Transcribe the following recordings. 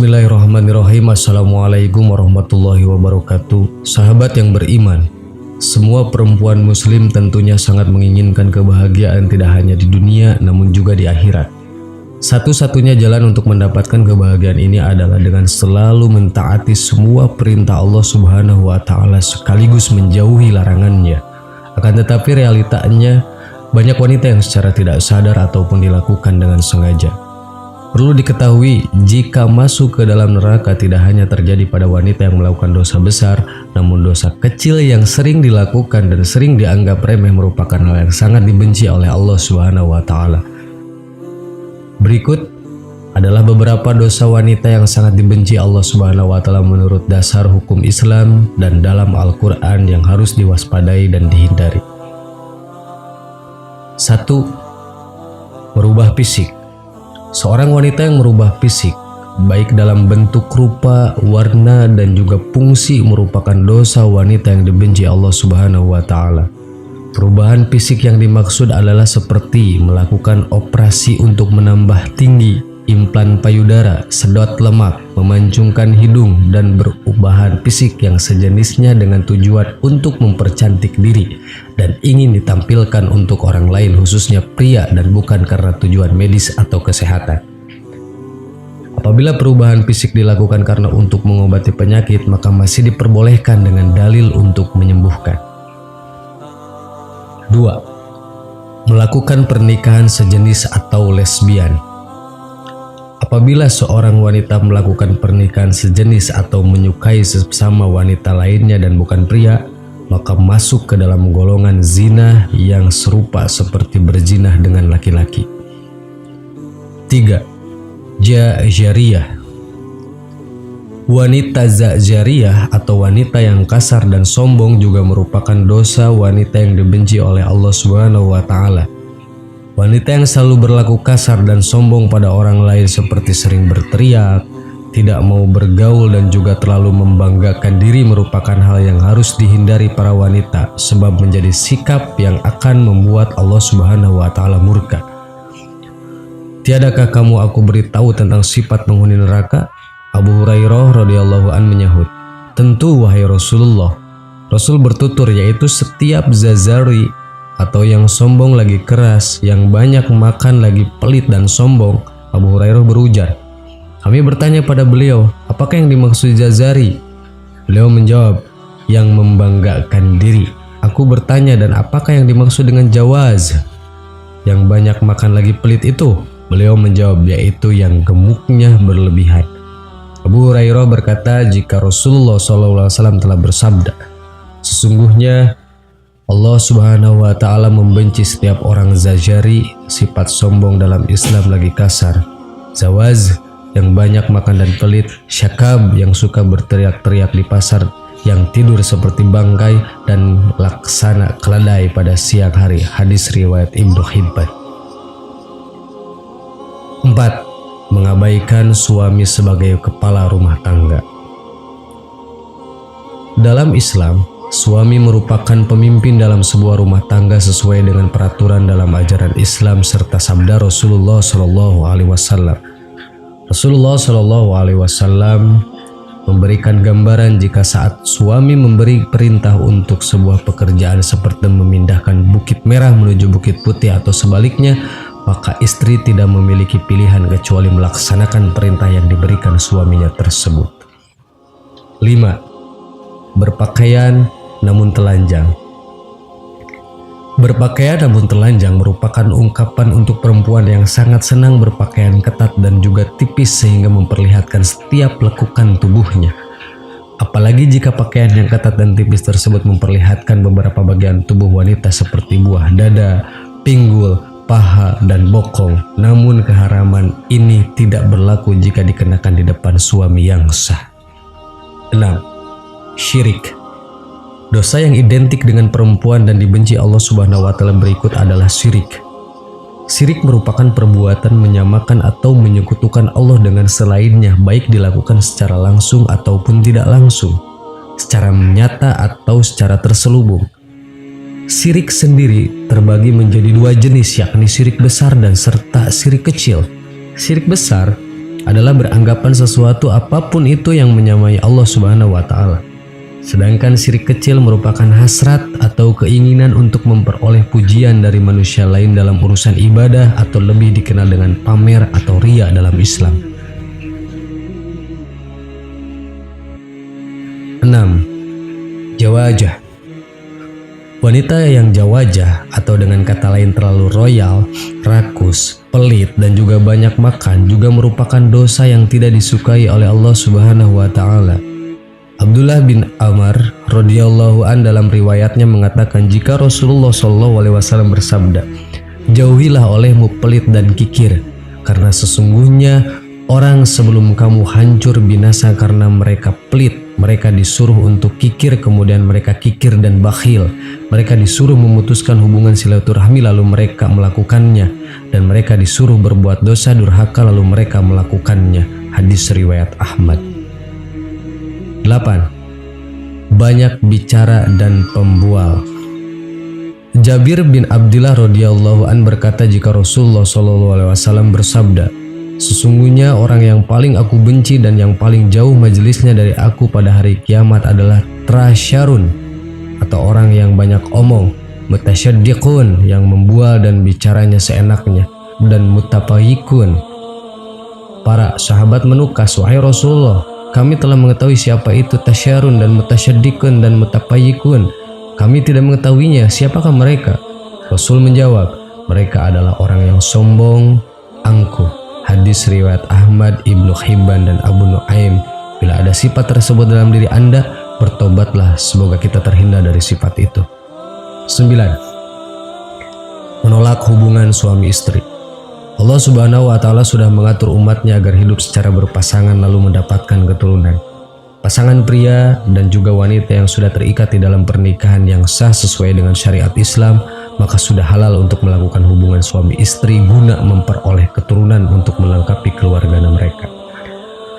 Bismillahirrahmanirrahim. Assalamualaikum warahmatullahi wabarakatuh. Sahabat yang beriman, semua perempuan muslim tentunya sangat menginginkan kebahagiaan tidak hanya di dunia namun juga di akhirat. Satu-satunya jalan untuk mendapatkan kebahagiaan ini adalah dengan selalu mentaati semua perintah Allah Subhanahu wa Ta'ala sekaligus menjauhi larangannya. Akan tetapi realitanya banyak wanita yang secara tidak sadar ataupun dilakukan dengan sengaja. Perlu diketahui, jika masuk ke dalam neraka tidak hanya terjadi pada wanita yang melakukan dosa besar, namun dosa kecil yang sering dilakukan dan sering dianggap remeh merupakan hal yang sangat dibenci oleh Allah Subhanahu wa Ta'ala. Berikut adalah beberapa dosa wanita yang sangat dibenci Allah Subhanahu wa Ta'ala menurut dasar hukum Islam dan dalam Al-Quran yang harus diwaspadai dan dihindari. 1. Merubah fisik. Seorang wanita yang merubah fisik, baik dalam bentuk rupa, warna, dan juga fungsi merupakan dosa wanita yang dibenci Allah Subhanahu wa Ta'ala. Perubahan fisik yang dimaksud adalah seperti melakukan operasi untuk menambah tinggi, implan payudara, sedot lemak, memancungkan hidung, dan perubahan fisik yang sejenisnya dengan tujuan untuk mempercantik diri dan ingin ditampilkan untuk orang lain khususnya pria dan bukan karena tujuan medis atau kesehatan. Apabila perubahan fisik dilakukan karena untuk mengobati penyakit, maka masih diperbolehkan dengan dalil untuk menyembuhkan. 2. Melakukan pernikahan sejenis atau lesbian. Apabila seorang wanita melakukan pernikahan sejenis atau menyukai sesama wanita lainnya dan bukan pria, maka masuk ke dalam golongan zina yang serupa seperti berzinah dengan laki-laki. 3. Jariyah. Wanita jariyah atau wanita yang kasar dan sombong juga merupakan dosa wanita yang dibenci oleh Allah Subhanahu wa Ta'ala. Wanita yang selalu berlaku kasar dan sombong pada orang lain seperti sering berteriak, tidak mau bergaul, dan juga terlalu membanggakan diri merupakan hal yang harus dihindari para wanita sebab menjadi sikap yang akan membuat Allah Subhanahu wa Ta'ala murka. Tiadakah kamu aku beritahu tentang sifat penghuni neraka? Abu Hurairah radhiyallahu an menyahut, tentu wahai Rasulullah. Rasul bertutur, yaitu setiap zazari atau yang sombong lagi keras, yang banyak makan lagi pelit dan sombong. Abu Hurairah berujar, kami bertanya pada beliau, apakah yang dimaksud jazari? Beliau menjawab, yang membanggakan diri. Aku bertanya, dan apakah yang dimaksud dengan jawaz? Yang banyak makan lagi pelit itu? Beliau menjawab, yaitu yang gemuknya berlebihan. Abu Hurairah berkata, jika Rasulullah SAW telah bersabda, sesungguhnya Allah Subhanahu wa Ta'ala membenci setiap orang zajari, sifat sombong dalam Islam lagi kasar, zawaz yang banyak makan dan pelit, syakab yang suka berteriak-teriak di pasar, yang tidur seperti bangkai, dan laksana keledai pada siang hari. Hadis riwayat Ibnu Hibban. 4. Mengabaikan suami sebagai kepala rumah tangga. Dalam Islam, suami merupakan pemimpin dalam sebuah rumah tangga sesuai dengan peraturan dalam ajaran Islam serta sabda Rasulullah SAW. Rasulullah SAW memberikan gambaran jika saat suami memberi perintah untuk sebuah pekerjaan seperti memindahkan Bukit Merah menuju Bukit Putih atau sebaliknya, maka istri tidak memiliki pilihan kecuali melaksanakan perintah yang diberikan suaminya tersebut. 5. Berpakaian namun telanjang. Berpakaian namun telanjang merupakan ungkapan untuk perempuan yang sangat senang berpakaian ketat dan juga tipis sehingga memperlihatkan setiap lekukan tubuhnya. Apalagi jika pakaian yang ketat dan tipis tersebut memperlihatkan beberapa bagian tubuh wanita seperti buah dada, pinggul, paha, dan bokong. Namun keharaman ini tidak berlaku jika dikenakan di depan suami yang sah. 6. Syirik. Dosa yang identik dengan perempuan dan dibenci Allah Subhanahu wa Ta'ala berikut adalah syirik. Syirik merupakan perbuatan menyamakan atau menyekutukan Allah dengan selainnya, baik dilakukan secara langsung ataupun tidak langsung, secara nyata atau secara terselubung. Syirik sendiri terbagi menjadi dua jenis, yakni syirik besar dan serta syirik kecil. Syirik besar adalah beranggapan sesuatu apapun itu yang menyamai Allah Subhanahu wa Ta'ala. Sedangkan syirik kecil merupakan hasrat atau keinginan untuk memperoleh pujian dari manusia lain dalam urusan ibadah, atau lebih dikenal dengan pamer atau riya dalam Islam. 6. Jawajah. Wanita yang jawajah atau dengan kata lain terlalu royal, rakus, pelit, dan juga banyak makan juga merupakan dosa yang tidak disukai oleh Allah Subhanahu wa Ta'ala. Abdullah bin Amr radhiyallahu an dalam riwayatnya mengatakan, jika Rasulullah SAW bersabda, jauhilah olehmu pelit dan kikir, karena sesungguhnya orang sebelum kamu hancur binasa karena mereka pelit. Mereka disuruh untuk kikir, kemudian mereka kikir dan bakhil. Mereka disuruh memutuskan hubungan silaturahmi, lalu mereka melakukannya. Dan mereka disuruh berbuat dosa durhaka, lalu mereka melakukannya. Hadis riwayat Ahmad. 8. Banyak bicara dan pembual. Jabir bin Abdullah radhiyallahu an berkata, jika Rasulullah SAW bersabda, sesungguhnya orang yang paling aku benci dan yang paling jauh majelisnya dari aku pada hari kiamat adalah trasyarun, atau orang yang banyak omong, mutasyaddiqun, yang membual dan bicaranya seenaknya, dan mutapayikun. Para sahabat menukas, wahai Rasulullah, kami telah mengetahui siapa itu tasyarun dan mutasyaddiqun dan mutapayikun. Kami tidak mengetahuinya, siapakah mereka? Rasul menjawab, mereka adalah orang yang sombong, angkuh. Hadis riwayat Ahmad, Ibnu Hibban, dan Abu Nuaim. Bila ada sifat tersebut dalam diri Anda, bertobatlah, semoga kita terhindar dari sifat itu. 9. Menolak hubungan suami istri. Allah Subhanahu wa Ta'ala sudah mengatur umatnya agar hidup secara berpasangan lalu mendapatkan keturunan. Pasangan pria dan juga wanita yang sudah terikat di dalam pernikahan yang sah sesuai dengan syariat Islam, maka sudah halal untuk melakukan hubungan suami istri guna memperoleh keturunan untuk melengkapi keluarga mereka.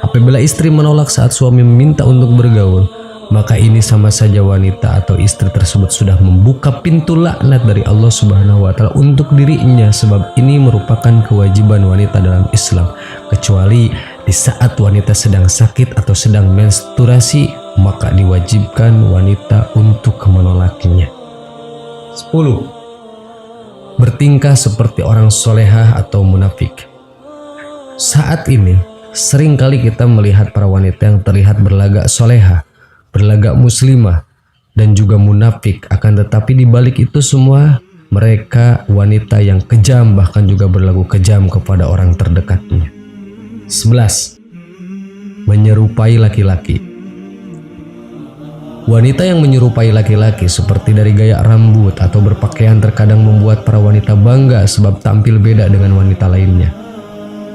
Apabila istri menolak saat suami meminta untuk bergaul, maka ini sama saja wanita atau istri tersebut sudah membuka pintu laknat dari Allah Subhanahu wa Ta'ala untuk dirinya, sebab ini merupakan kewajiban wanita dalam Islam, kecuali di saat wanita sedang sakit atau sedang menstruasi, maka diwajibkan wanita untuk menolaknya. 10. Bertingkah seperti orang solehah atau munafik. Saat ini seringkali kita melihat para wanita yang terlihat berlagak solehah, berlagak muslimah, dan juga munafik. Akan tetapi di balik itu semua, mereka wanita yang kejam, bahkan juga berlaku kejam kepada orang terdekatnya. 11. Menyerupai laki-laki. Wanita yang menyerupai laki-laki seperti dari gaya rambut atau berpakaian terkadang membuat para wanita bangga sebab tampil beda dengan wanita lainnya.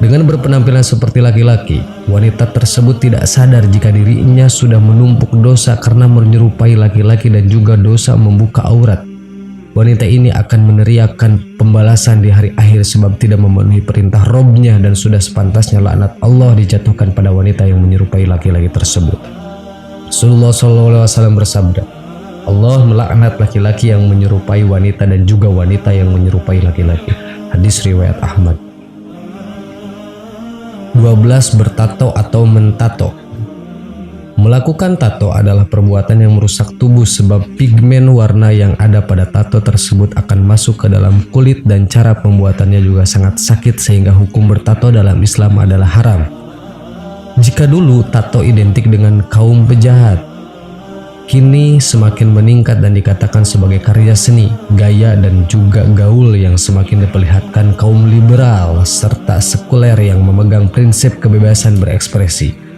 Dengan berpenampilan seperti laki-laki, wanita tersebut tidak sadar jika dirinya sudah menumpuk dosa karena menyerupai laki-laki dan juga dosa membuka aurat. Wanita ini akan meneriakkan pembalasan di hari akhir sebab tidak memenuhi perintah Robnya, dan sudah sepantasnya laknat Allah dijatuhkan pada wanita yang menyerupai laki-laki tersebut. Rasulullah SAW bersabda, Allah melaknat laki-laki yang menyerupai wanita dan juga wanita yang menyerupai laki-laki. Hadis riwayat Ahmad. 12. Bertato atau mentato. Melakukan tato adalah perbuatan yang merusak tubuh sebab pigmen warna yang ada pada tato tersebut akan masuk ke dalam kulit dan cara pembuatannya juga sangat sakit sehingga hukum bertato dalam Islam adalah haram. Jika dulu tato identik dengan kaum pejahat, kini semakin meningkat dan dikatakan sebagai karya seni, gaya, dan juga gaul yang semakin diperlihatkan kaum liberal serta sekuler yang memegang prinsip kebebasan berekspresi.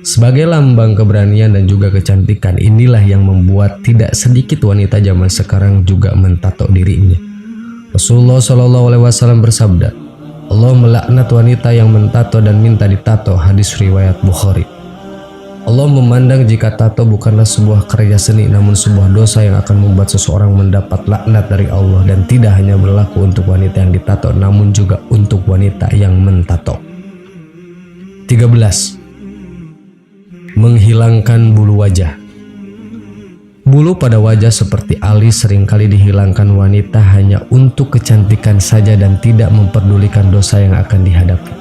Sebagai lambang keberanian dan juga kecantikan, inilah yang membuat tidak sedikit wanita zaman sekarang juga mentato dirinya. Rasulullah SAW bersabda, Allah melaknat wanita yang mentato dan minta ditato. Hadis riwayat Bukhari. Allah memandang jika tato bukanlah sebuah karya seni namun sebuah dosa yang akan membuat seseorang mendapat laknat dari Allah, dan tidak hanya berlaku untuk wanita yang ditato namun juga untuk wanita yang mentato. 13. Menghilangkan bulu wajah. Bulu pada wajah seperti alis seringkali dihilangkan wanita hanya untuk kecantikan saja dan tidak memperdulikan dosa yang akan dihadapi.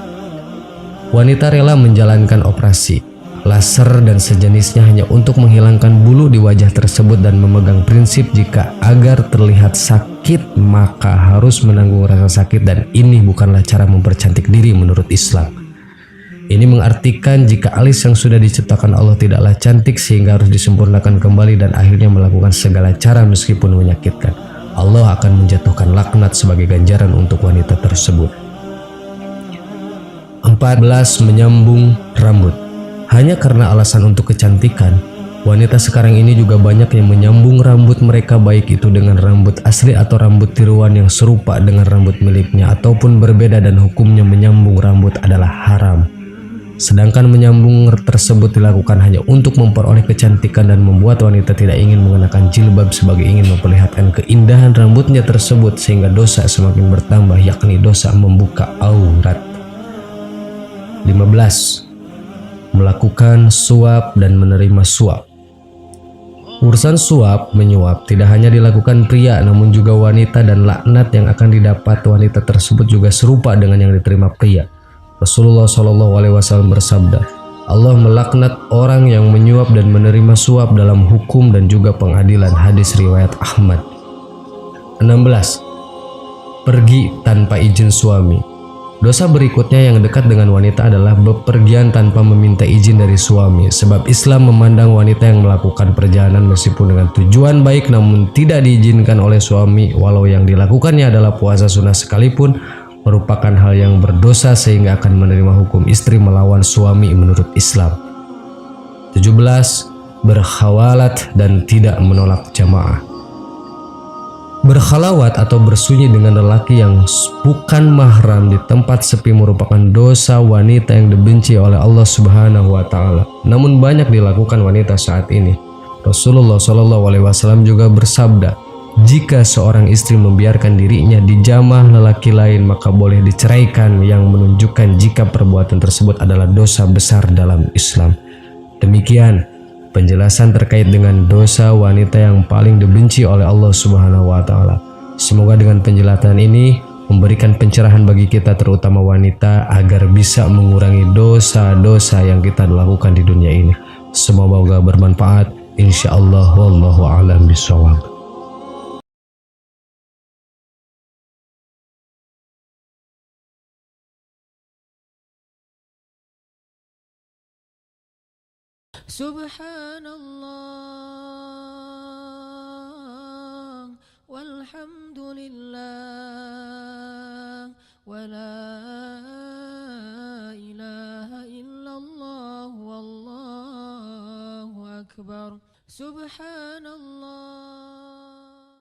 Wanita rela menjalankan operasi laser dan sejenisnya hanya untuk menghilangkan bulu di wajah tersebut dan memegang prinsip jika agar terlihat sakit maka harus menanggung rasa sakit, dan ini bukanlah cara mempercantik diri menurut Islam. Ini mengartikan jika alis yang sudah diciptakan Allah tidaklah cantik sehingga harus disempurnakan kembali dan akhirnya melakukan segala cara meskipun menyakitkan, Allah akan menjatuhkan laknat sebagai ganjaran untuk wanita tersebut. 14. Menyambung rambut. Hanya karena alasan untuk kecantikan, wanita sekarang ini juga banyak yang menyambung rambut mereka, baik itu dengan rambut asli atau rambut tiruan yang serupa dengan rambut miliknya ataupun berbeda, dan hukumnya menyambung rambut adalah haram. Sedangkan menyambung tersebut dilakukan hanya untuk memperoleh kecantikan dan membuat wanita tidak ingin mengenakan jilbab sebagai ingin memperlihatkan keindahan rambutnya tersebut, sehingga dosa semakin bertambah, yakni dosa membuka aurat. 15. Melakukan suap dan menerima suap. Urusan suap menyuap tidak hanya dilakukan pria namun juga wanita, dan laknat yang akan didapat wanita tersebut juga serupa dengan yang diterima pria. Rasulullah SAW bersabda, Allah melaknat orang yang menyuap dan menerima suap dalam hukum dan juga pengadilan. Hadis riwayat Ahmad. 16. Pergi tanpa izin suami. Dosa berikutnya yang dekat dengan wanita adalah bepergian tanpa meminta izin dari suami, sebab Islam memandang wanita yang melakukan perjalanan meskipun dengan tujuan baik namun tidak diizinkan oleh suami, walau yang dilakukannya adalah puasa sunnah sekalipun, merupakan hal yang berdosa sehingga akan menerima hukum istri melawan suami menurut Islam. 17. Berkhawalat dan tidak menolak jamaah. Berkhalawat atau bersunyi dengan lelaki yang bukan mahram di tempat sepi merupakan dosa wanita yang dibenci oleh Allah Subhanahu wa taala. Namun banyak dilakukan wanita saat ini. Rasulullah SAW juga bersabda, jika seorang istri membiarkan dirinya dijamah lelaki lain maka boleh diceraikan, yang menunjukkan jika perbuatan tersebut adalah dosa besar dalam Islam. Demikian penjelasan terkait dengan dosa wanita yang paling dibenci oleh Allah Subhanahu wa taala. Semoga dengan penjelasan ini memberikan pencerahan bagi kita terutama wanita agar bisa mengurangi dosa-dosa yang kita lakukan di dunia ini. Semoga bermanfaat insyaallah, wallahu a'lam bishawab. Subhanallah walhamdulillah wa la ilaha illallah wallahu akbar. Subhanallah.